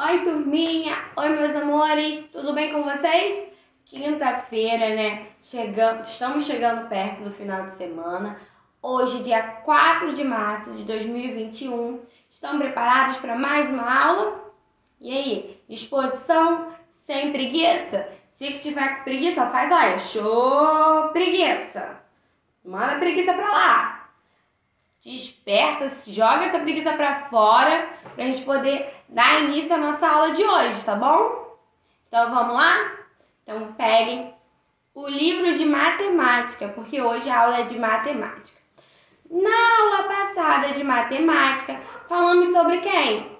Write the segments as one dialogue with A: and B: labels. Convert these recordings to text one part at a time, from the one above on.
A: Oi, turminha! Oi, meus amores! Tudo bem com vocês? Quinta-feira, né? Estamos chegando perto do final de semana. Hoje, dia 4 de março de 2021. Estão preparados para mais uma aula? E aí, disposição? Sem preguiça? Se tiver com preguiça, faz, olha, show preguiça! Manda a preguiça pra lá! Desperta, joga essa preguiça pra fora pra gente poder dar início à nossa aula de hoje, tá bom? Então vamos lá? Então peguem o livro de matemática, porque hoje a aula é de matemática. Na aula passada de matemática, falamos sobre quem?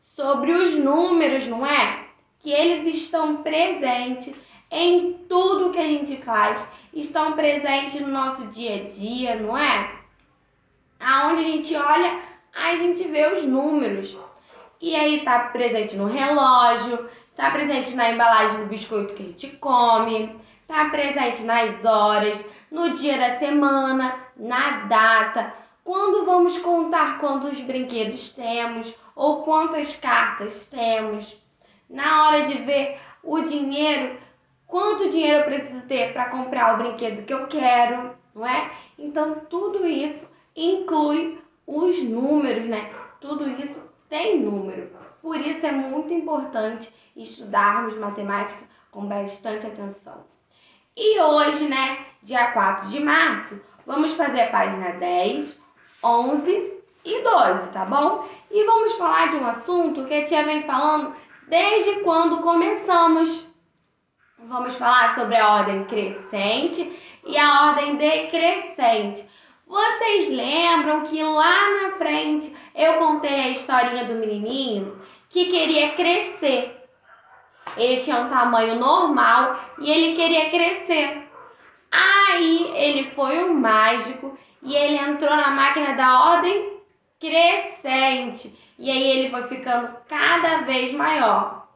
A: Sobre os números, não é? Que eles estão presentes em tudo que a gente faz, estão presentes no nosso dia a dia, não é? Aonde a gente olha, a gente vê os números. E aí tá presente no relógio, tá presente na embalagem do biscoito que a gente come, tá presente nas horas, no dia da semana, na data, quando vamos contar quantos brinquedos temos ou quantas cartas temos, na hora de ver o dinheiro, quanto dinheiro eu preciso ter para comprar o brinquedo que eu quero, não é? Então tudo isso inclui os números, né? Tudo isso tem número. Por isso é muito importante estudarmos matemática com bastante atenção. E hoje, né, dia 4 de março, vamos fazer a página 10, 11 e 12, tá bom? E vamos falar de um assunto que a tia vem falando desde quando começamos. Vamos falar sobre a ordem crescente e a ordem decrescente. Vocês lembram que lá na frente eu contei a historinha do menininho que queria crescer? Ele tinha um tamanho normal e ele queria crescer. Aí ele foi um mágico e ele entrou na máquina da ordem crescente. E aí ele foi ficando cada vez maior.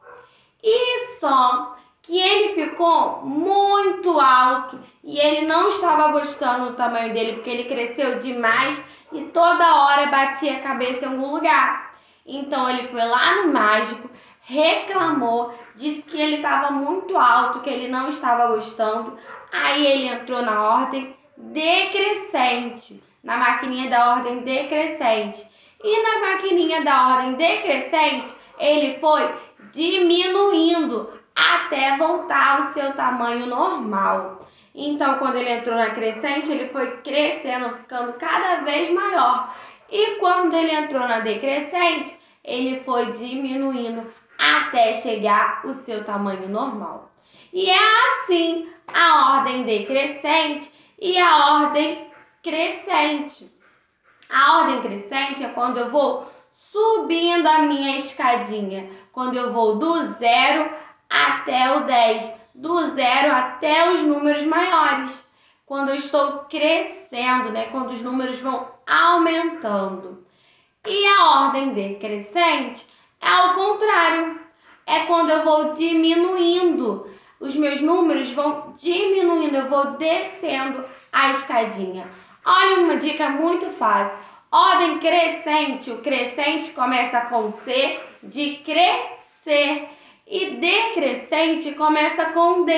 A: E só que ele ficou muito alto e ele não estava gostando do tamanho dele porque ele cresceu demais e toda hora batia a cabeça em algum lugar. Então ele foi lá no mágico, reclamou, disse que ele estava muito alto, que ele não estava gostando. Aí ele entrou na ordem decrescente, na maquininha da ordem decrescente. E na maquininha da ordem decrescente, ele foi diminuindo até voltar ao seu tamanho normal. Então, quando ele entrou na crescente, ele foi crescendo, ficando cada vez maior. E quando ele entrou na decrescente, ele foi diminuindo até chegar ao seu tamanho normal. E é assim a ordem decrescente e a ordem crescente. A ordem crescente é quando eu vou subindo a minha escadinha, quando eu vou do 0 até o 10, do 0 até os números maiores. Quando eu estou crescendo, né? Quando os números vão aumentando. E a ordem decrescente é ao contrário. É quando eu vou diminuindo. Os meus números vão diminuindo, eu vou descendo a escadinha. Olha uma dica muito fácil. Ordem crescente, o crescente começa com C, de crescer. E decrescente começa com D,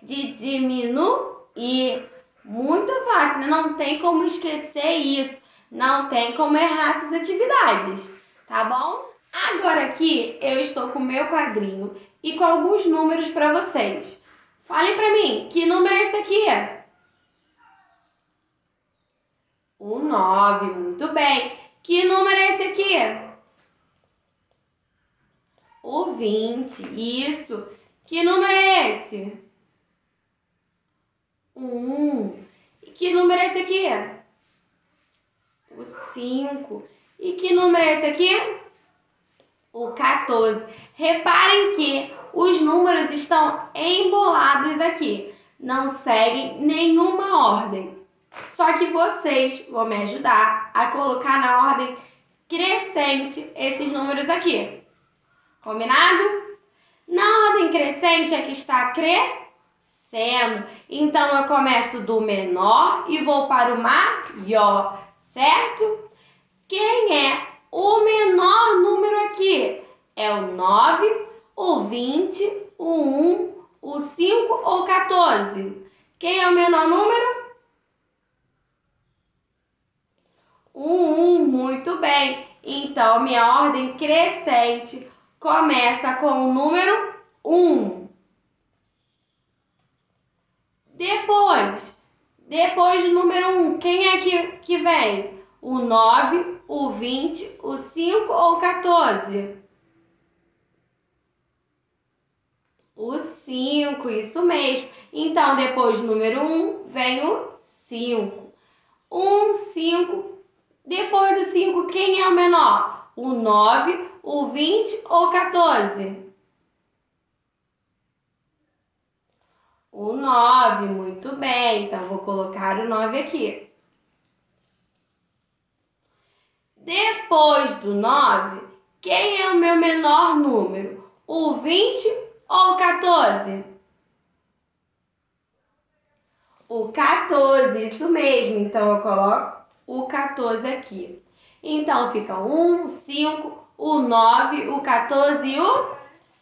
A: de diminuir. Muito fácil, né? Não tem como esquecer isso. Não tem como errar essas atividades, tá bom? Agora aqui eu estou com o meu quadrinho e com alguns números para vocês. Falem para mim, que número é esse aqui? O 9, muito bem. Que número é esse aqui? O 20, isso. Que número é esse? O 1. E que número é esse aqui? O 5. E que número é esse aqui? O 14. Reparem que os números estão embolados aqui. Não seguem nenhuma ordem. Só que vocês vão me ajudar a colocar na ordem crescente esses números aqui. Combinado? Na ordem crescente é que está crescendo. Então, eu começo do menor e vou para o maior, certo? Quem é o menor número aqui? É o 9, o 20, o 1, o 5 ou o 14? Quem é o menor número? O 1, muito bem. Então, minha ordem crescente começa com o número 1. Depois do número 1, quem é que vem? O 9, o 20, o 5 ou o 14? O 5, isso mesmo. Então, depois do número 1, vem o 5. 1, 5. Depois do 5, quem é o menor? O 9, o 20 ou o 14? O 9, muito bem. Então, vou colocar o 9 aqui. Depois do 9, quem é o meu menor número? O 20 ou o 14? O 14, isso mesmo. Então, eu coloco o 14 aqui. Então, fica 1, 5, o 9, o 14 e o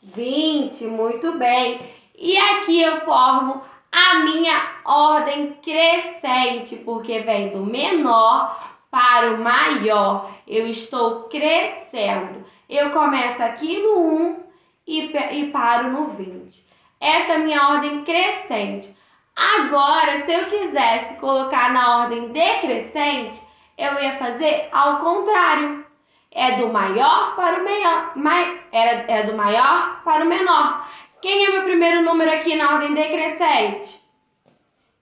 A: 20. Muito bem. E aqui eu formo a minha ordem crescente, porque vem do menor para o maior. Eu estou crescendo. Eu começo aqui no 1 e paro no 20. Essa é a minha ordem crescente. Agora, se eu quisesse colocar na ordem decrescente, eu ia fazer ao contrário. É do maior para o menor. É do maior para o menor. Quem é meu primeiro número aqui na ordem decrescente?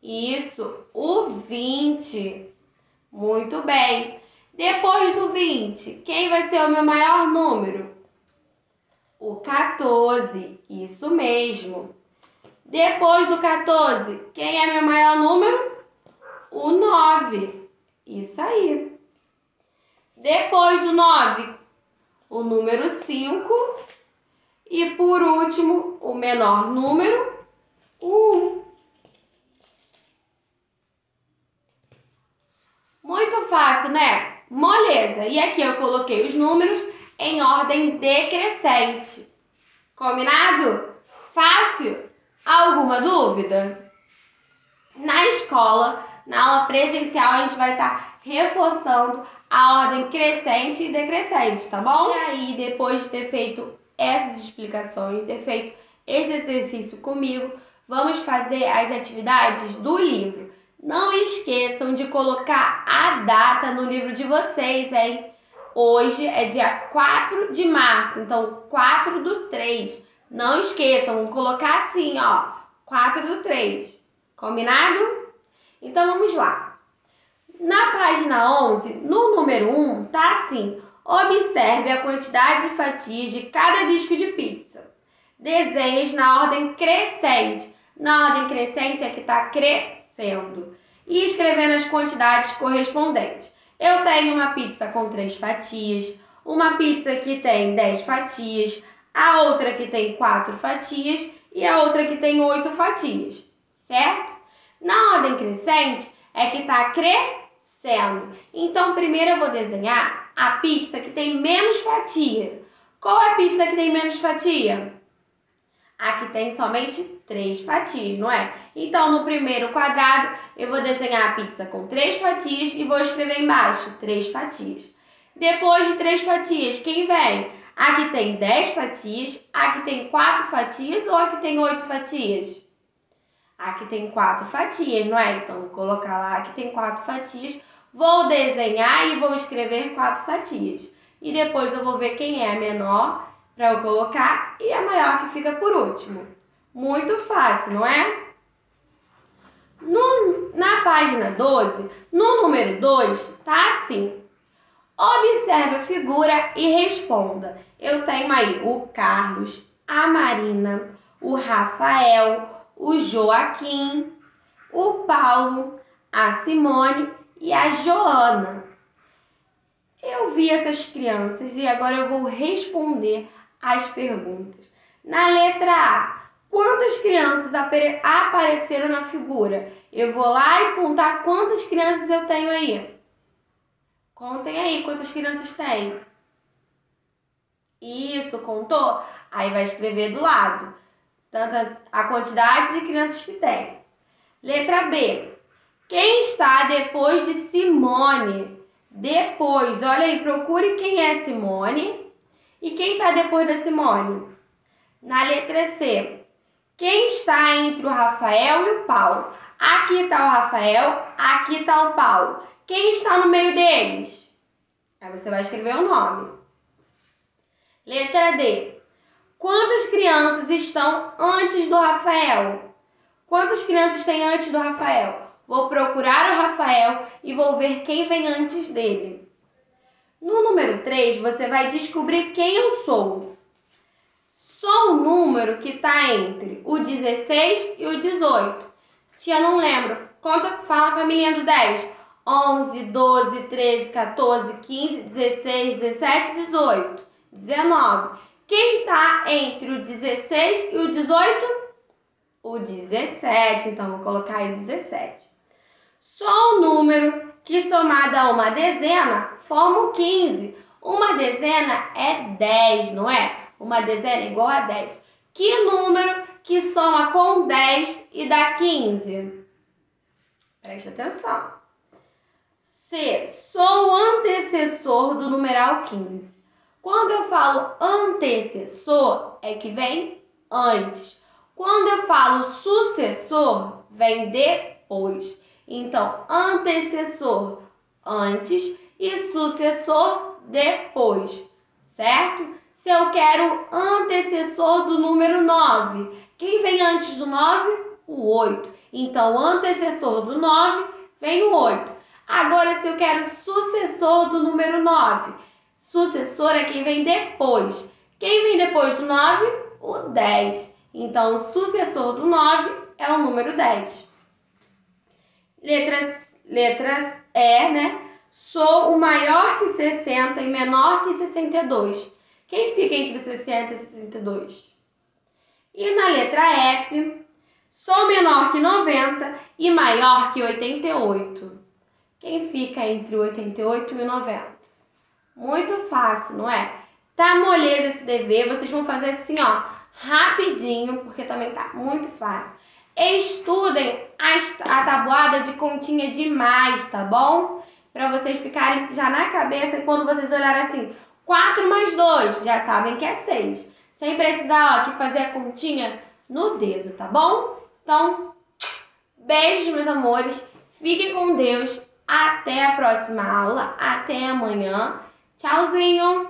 A: Isso, o 20. Muito bem. Depois do 20, quem vai ser o meu maior número? O 14. Isso mesmo. Depois do 14, quem é meu maior número? O 9. Isso aí. Depois do 9, o número 5. E por último, o menor número, o 1. Muito fácil, né? Moleza. E aqui eu coloquei os números em ordem decrescente. Combinado? Fácil? Alguma dúvida? Na escola, na aula presencial, a gente vai estar reforçando a ordem crescente e decrescente, tá bom? E aí, depois de ter feito essas explicações, ter feito esse exercício comigo, vamos fazer as atividades do livro. Não esqueçam de colocar a data no livro de vocês, hein? Hoje é dia 4 de março, então 4/3. Não esqueçam, vamos colocar assim, ó, 4/3. Combinado? Então vamos lá. Na página 11, no número 1, tá assim: observe a quantidade de fatias de cada disco de pizza. Desenhos na ordem crescente. Na ordem crescente é que está crescendo. E escrevendo as quantidades correspondentes. Eu tenho uma pizza com 3 fatias, uma pizza que tem 10 fatias, a outra que tem 4 fatias e a outra que tem 8 fatias, certo? Na ordem crescente é que está crescendo. Então, primeiro eu vou desenhar a pizza que tem menos fatia. Qual é a pizza que tem menos fatia? A que tem somente 3 fatias, não é? Então, no primeiro quadrado, eu vou desenhar a pizza com 3 fatias e vou escrever embaixo 3 fatias. Depois de 3 fatias, quem vem? A que tem 10 fatias, a que tem 4 fatias ou a que tem 8 fatias? A que tem 4 fatias, não é? Então, vou colocar lá que tem 4 fatias, vou desenhar e vou escrever 4 fatias. E depois eu vou ver quem é a menor para eu colocar e a maior que fica por último. Muito fácil, não é? Na página 12, no número 2, tá assim. Observe a figura e responda. Eu tenho aí o Carlos, a Marina, o Rafael, o Joaquim, o Paulo, a Simone e a Joana. Eu vi essas crianças e agora eu vou responder as perguntas. Na letra A, quantas crianças apareceram na figura? Eu vou lá e contar quantas crianças eu tenho aí. Contem aí quantas crianças tem. Isso, contou? Aí vai escrever do lado. Tanto a quantidade de crianças que tem. Letra B. Quem está depois de Simone? Depois, olha aí, procure quem é Simone e quem está depois da Simone. Na letra C. Quem está entre o Rafael e o Paulo? Aqui está o Rafael, aqui está o Paulo. Quem está no meio deles? Aí você vai escrever o nome. Letra D. Quantas crianças estão antes do Rafael? Quantas crianças tem antes do Rafael? Vou procurar o Rafael e vou ver quem vem antes dele. No número 3, você vai descobrir quem eu sou. Sou um número que está entre o 16 e o 18. Tia, não lembro. Conta, fala a família do 10. 11, 12, 13, 14, 15, 16, 17, 18, 19. Quem está entre o 16 e o 18? O 17. Então, vou colocar aí 17. Sou um número que, somado a uma dezena, forma o 15. Uma dezena é 10, não é? Uma dezena é igual a 10. Que número que soma com 10 e dá 15? Preste atenção. C. Sou o antecessor do numeral 15. Quando eu falo antecessor, é que vem antes. Quando eu falo sucessor, vem depois. Então, antecessor antes e sucessor depois, certo? Se eu quero antecessor do número 9, quem vem antes do 9? O 8. Então, antecessor do 9 vem o 8. Agora, se eu quero sucessor do número 9, sucessor é quem vem depois. Quem vem depois do 9? O 10. Então, o sucessor do 9 é o número 10. Letras E, né? Sou o maior que 60 e menor que 62. Quem fica entre 60 e 62? E na letra F, sou menor que 90 e maior que 88. Quem fica entre 88 e 90? Muito fácil, não é? Tá molhado esse dever, vocês vão fazer assim, ó, rapidinho, porque também tá muito fácil. Estudem a tabuada de continha demais, tá bom? Para vocês ficarem já na cabeça e quando vocês olharem assim, 4 mais 2, já sabem que é 6. Sem precisar, ó, aqui fazer a continha no dedo, tá bom? Então, beijos, meus amores. Fiquem com Deus. Até a próxima aula. Até amanhã. Tchauzinho!